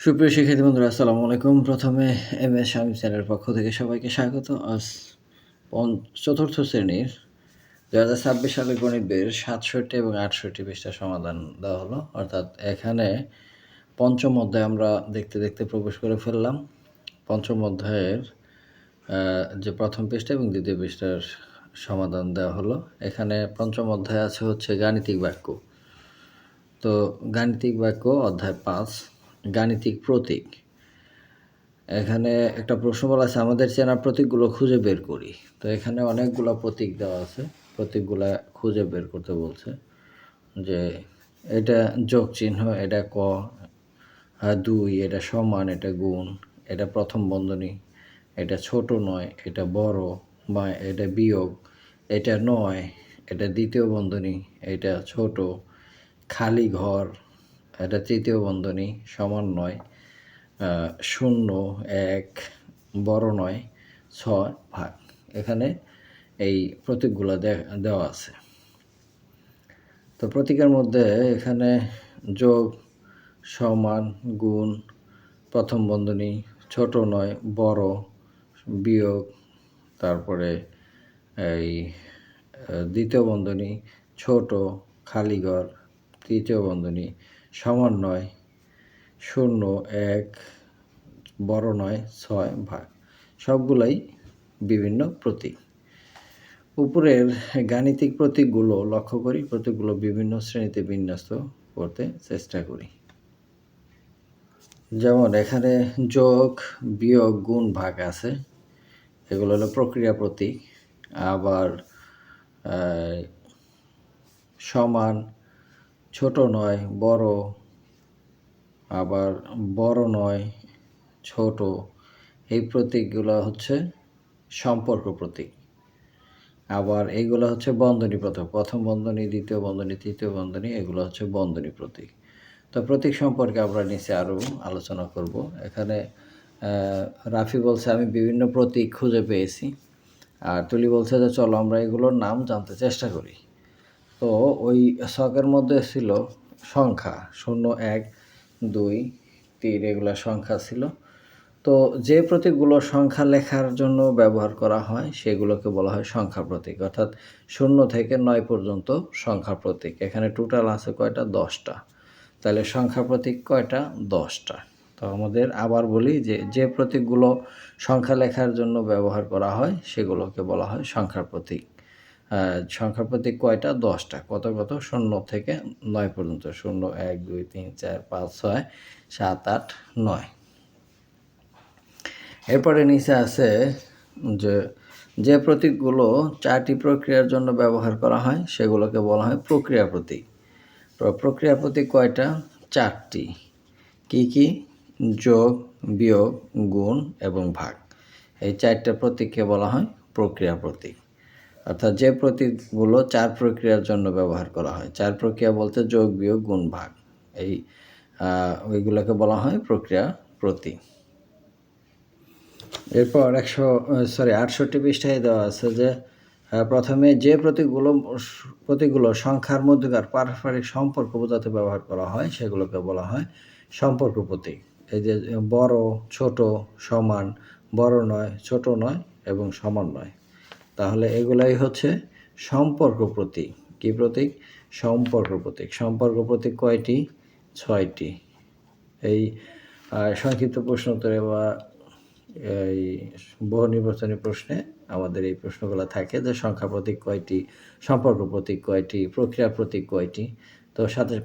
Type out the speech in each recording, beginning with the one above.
সুপ্রিয় শিক্ষার্থী বন্ধুরা, আসসালামু আলাইকুম। প্রথমে এমএস শামীম চ্যানেলের পক্ষ থেকে সবাইকে স্বাগত। আজ চতুর্থ শ্রেণীর 2026 সালের গণিত বইয়ের 67 এবং 68 পৃষ্ঠার সমাধান দেওয়া হলো। অর্থাৎ এখানে পঞ্চম অধ্যায় আমরা দেখতে দেখতে প্রবেশ করে ফেললাম। পঞ্চম অধ্যায়ের যে প্রথম পৃষ্ঠা এবং দ্বিতীয় পৃষ্ঠার সমাধান দেওয়া হলো। এখানে পঞ্চম অধ্যায় আছে হচ্ছে গাণিতিক বাক্য। তো গাণিতিক বাক্য অধ্যায় 5 গাণিতিক প্রতীক। এখানে একটা প্রশ্ন বলা আছে, আমাদের চেনা প্রতীকগুলো খুঁজে বের করি। তো এখানে অনেকগুলো প্রতীক দেওয়া আছে, প্রতীকগুলো খুঁজে বের করতে বলছে যে এটা যোগ চিহ্ন, এটা ক, 2, এটা সমান, এটা গুণ, এটা প্রথম বন্ধনী, এটা ছোট নয়, এটা বড়, বা এটা বিয়োগ, এটা নয়, এটা দ্বিতীয় বন্ধনী, এটা ছোট, খালি ঘর, এটা তৃতীয় বন্ধনী, সমান নয়, 0, 1, বড় নয়, 6 ভাগ। এখানে এই প্রতীকগুলো দেওয়া আছে। তো প্রতীকের মধ্যে এখানে যোগ, সমান, গুণ, প্রথম বন্ধনী, ছোট নয়, বড়, বিয়োগ, তারপরে এই দ্বিতীয় বন্ধনী, ছোট, খালি ঘর, তৃতীয় বন্ধনী, সমান নয়, 0, 1, বড় নয়, 6 ভাগ। সবগুলাই বিভিন্ন প্রতীক। উপরের গাণিতিক প্রতীকগুলো লক্ষ্য করি, প্রতীকগুলো বিভিন্ন শ্রেণীতে বিন্যস্ত করতে চেষ্টা করি। যেমন এখানে যোগ, বিয়োগ, গুণ, ভাগ আছে, এগুলো হলো প্রক্রিয়া প্রতীক। আবার সমান, ছোট নয়, বড়, আবার বড় নয়, ছোট, এই প্রতীকগুলো হচ্ছে সম্পর্ক প্রতীক। আবার এইগুলো হচ্ছে বন্ধনী প্রতীক, প্রথম বন্ধনী, দ্বিতীয় বন্ধনী, তৃতীয় বন্ধনী, এগুলো হচ্ছে বন্ধনী প্রতীক। তো প্রতীক সম্পর্কে আমরা নিচে আরও আলোচনা করব। এখানে রাফি বলছে আমি বিভিন্ন প্রতীক খুঁজে পেয়েছি, আর তুলি বলছে যে চলো আমরা এগুলোর নাম জানতে চেষ্টা করি। তো ওই ছকের মধ্যে ছিল সংখ্যা, 0, 1, 2, 3, এগুলো সংখ্যা ছিল। তো যে প্রতীকগুলো সংখ্যা লেখার জন্য ব্যবহার করা হয় সেগুলোকে বলা হয় সংখ্যা প্রতীক। অর্থাৎ 0 থেকে 9 পর্যন্ত সংখ্যা প্রতীক। এখানে টোটাল আছে কয়টা? 10টা। তাহলে সংখ্যা প্রতীক কয়টা? 10টা। তো আমাদের আবার বলি যে যে প্রতীকগুলো সংখ্যা লেখার জন্য ব্যবহার করা হয় সেগুলোকে বলা হয় সংখ্যা প্রতীক। সংখ্যা প্রতীক কয়টা? 10টা। কত কত? 0 থেকে 9 পর্যন্ত। 0, 1, 2, 3, 4, 5, 6, 7, 8, 9। এরপরে নিচে আছে যে প্রতীকগুলো 4টি প্রক্রিয়ার জন্য ব্যবহার করা হয় সেগুলোকে বলা হয় প্রক্রিয়া প্রতীক। প্রক্রিয়া প্রতীক কয়টা? 4টি। কি কি? যোগ, বিয়োগ, গুণ এবং ভাগ। এই 4টা প্রতীককে বলা হয় প্রক্রিয়া প্রতীক। অর্থাৎ যে প্রতীকগুলো 4 প্রক্রিয়ার জন্য ব্যবহার করা হয়, 4 প্রক্রিয়া বলতে যোগ, বিয়োগ, গুণ, ভাগ, ওইগুলোকে বলা হয় প্রক্রিয়া প্রতীক। এরপর 68 পৃষ্ঠায় দেওয়া আছে যে প্রথমে যে প্রতীকগুলো সংখ্যার মধ্যকার পারস্পরিক সম্পর্ক বোঝাতে ব্যবহার করা হয় সেগুলোকে বলা হয় সম্পর্ক প্রতীক। এই যে বড়, ছোট, সমান, বড় নয়, ছোট নয় এবং সমান নয়। তাহলে এগুলাই হচ্ছে সম্পর্ক প্রতীক। কি প্রতীক? সম্পর্ক প্রতীক। সম্পর্ক প্রতীক কয়টি? 6টি। এই সংক্ষিপ্ত প্রশ্নোত্তরে বা এই বহু নির্বাচনী প্রশ্নে আমাদের এই প্রশ্নগুলো থাকে যে সংখ্যা প্রতীক কয়টি, সম্পর্ক প্রতীক কয়টি, প্রক্রিয়া প্রতীক কয়টি। তো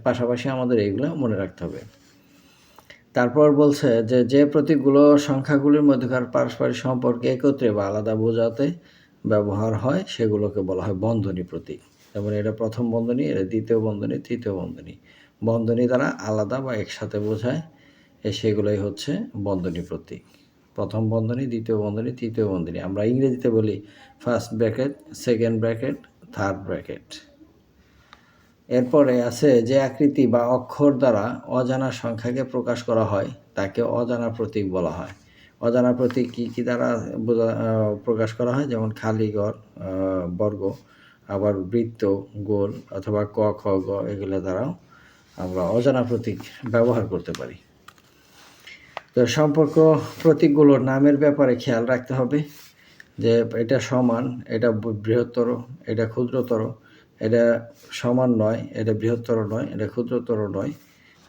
পাশাপাশি আমাদের এইগুলো মনে রাখতে হবে। তারপর বলছে যে যে প্রতীকগুলো সংখ্যাগুলির মধ্যকার পারস্পরিক সম্পর্কে একত্রে বা আলাদা বোঝাতে ব্যবহার হয় সেগুলোকে বলা হয় বন্ধনী প্রতীক। যেমন এটা প্রথম বন্ধনী, এটা দ্বিতীয় বন্ধনী, তৃতীয় বন্ধনী। বন্ধনী দ্বারা আলাদা বা একসাথে বোঝায়, সেগুলোই হচ্ছে বন্ধনী প্রতীক। প্রথম বন্ধনী, দ্বিতীয় বন্ধনী, তৃতীয় বন্ধনী। আমরা ইংরেজিতে বলি first bracket, second bracket, third bracket. এরপরে আছে যে আকৃতি বা অক্ষর দ্বারা অজানা সংখ্যাকে প্রকাশ করা হয় তাকে অজানা প্রতীক বলা হয়। অজানা প্রতীক কী দ্বারা প্রকাশ করা হয়? যেমন খালি ঘর, বর্গ, আবার বৃত্ত, গোল, অথবা ক, খ, গ, এগুলো দ্বারাও আমরা অজানা প্রতীক ব্যবহার করতে পারি। তো সম্পর্ক প্রতীকগুলোর নামের ব্যাপারে খেয়াল রাখতে হবে যে এটা সমান, এটা বৃহত্তর, এটা ক্ষুদ্রতর, এটা সমান নয়, এটা বৃহত্তর নয়, এটা ক্ষুদ্রতর নয়,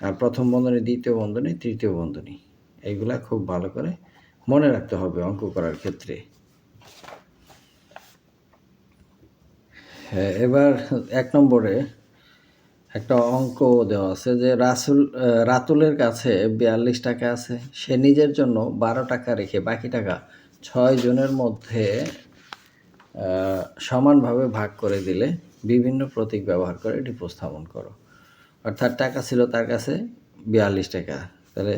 আর প্রথম বন্ধনী, দ্বিতীয় বন্ধনী, তৃতীয় বন্ধনী, এইগুলা খুব ভালো করে মনে রাখতে হবে অঙ্ক করার ক্ষেত্রে। হ্যাঁ, এবার 1 নম্বরে একটা অঙ্ক দেওয়া আছে যে রাতুলের কাছে 42 টাকা আছে, সে নিজের জন্য 12 টাকা রেখে বাকি টাকা 6 জনের মধ্যে সমানভাবে ভাগ করে দিলে বিভিন্ন প্রতীক ব্যবহার করে এটি উপস্থাপন করো। অর্থাৎ টাকা ছিল তার কাছে 42 টাকা, তাহলে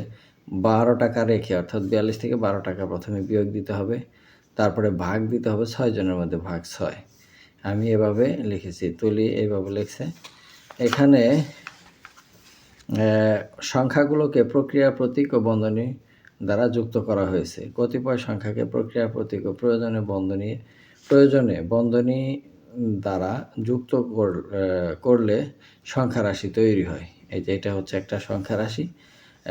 12 টাকা রেখে, অর্থাৎ 42 থেকে 12 টাকা প্রথমে বিয়োগ দিতে হবে, তারপরে ভাগ দিতে হবে 6 জনের মধ্যে, ভাগ 6। আমি এভাবে লিখেছি, তুলি এইভাবে লিখছে। এখানে সংখ্যাগুলোকে প্রক্রিয়া প্রতীক ও বন্ধনী দ্বারা যুক্ত করা হয়েছে। কতিপয় সংখ্যাকে প্রক্রিয়া প্রতীক ও প্রয়োজনে বন্ধনী দ্বারা যুক্ত করলে সংখ্যা রাশি তৈরি হয়। এই যে এটা হচ্ছে একটা সংখ্যা রাশি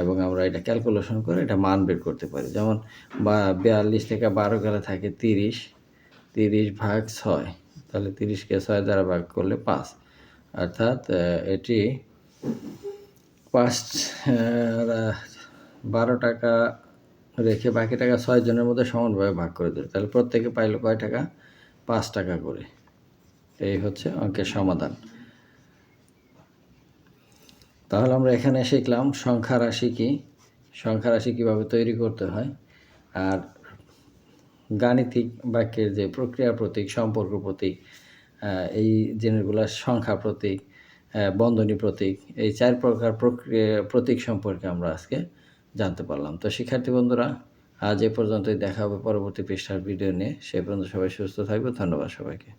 এবং আমরা এটা ক্যালকুলেশন করে এটা মান বের করতে পারি। যেমন 42 থেকে 12 গেলে থাকে 30, 30 ভাগ 6, তাহলে 30কে 6 দ্বারা ভাগ করলে 5, অর্থাৎ এটি 12 টাকা রেখে বাকি টাকা 6 জনের মধ্যে সমানভাবে ভাগ করে দেবে, তাহলে প্রত্যেকে পাইল কয় টাকা? 5 টাকা করে। এই হচ্ছে অঙ্কের সমাধান। তাহলে আমরা এখানে শিখলাম সংখ্যা রাশি কি, সংখ্যা রাশি কীভাবে তৈরি করতে হয়, আর গাণিতিক বাক্যের যে প্রক্রিয়া প্রতীক, সম্পর্ক প্রতীক, এই জিনিসগুলো, সংখ্যা প্রতীক, বন্ধনী প্রতীক, এই 4 প্রকার প্রতীক সম্পর্কে আমরা আজকে জানতে পারলাম। তো শিক্ষার্থী বন্ধুরা, আজ এ পর্যন্তই, দেখা হবে পরবর্তী পৃষ্ঠার ভিডিও নিয়ে। সে পর্যন্ত সবাই সুস্থ থাকবে। ধন্যবাদ সবাইকে।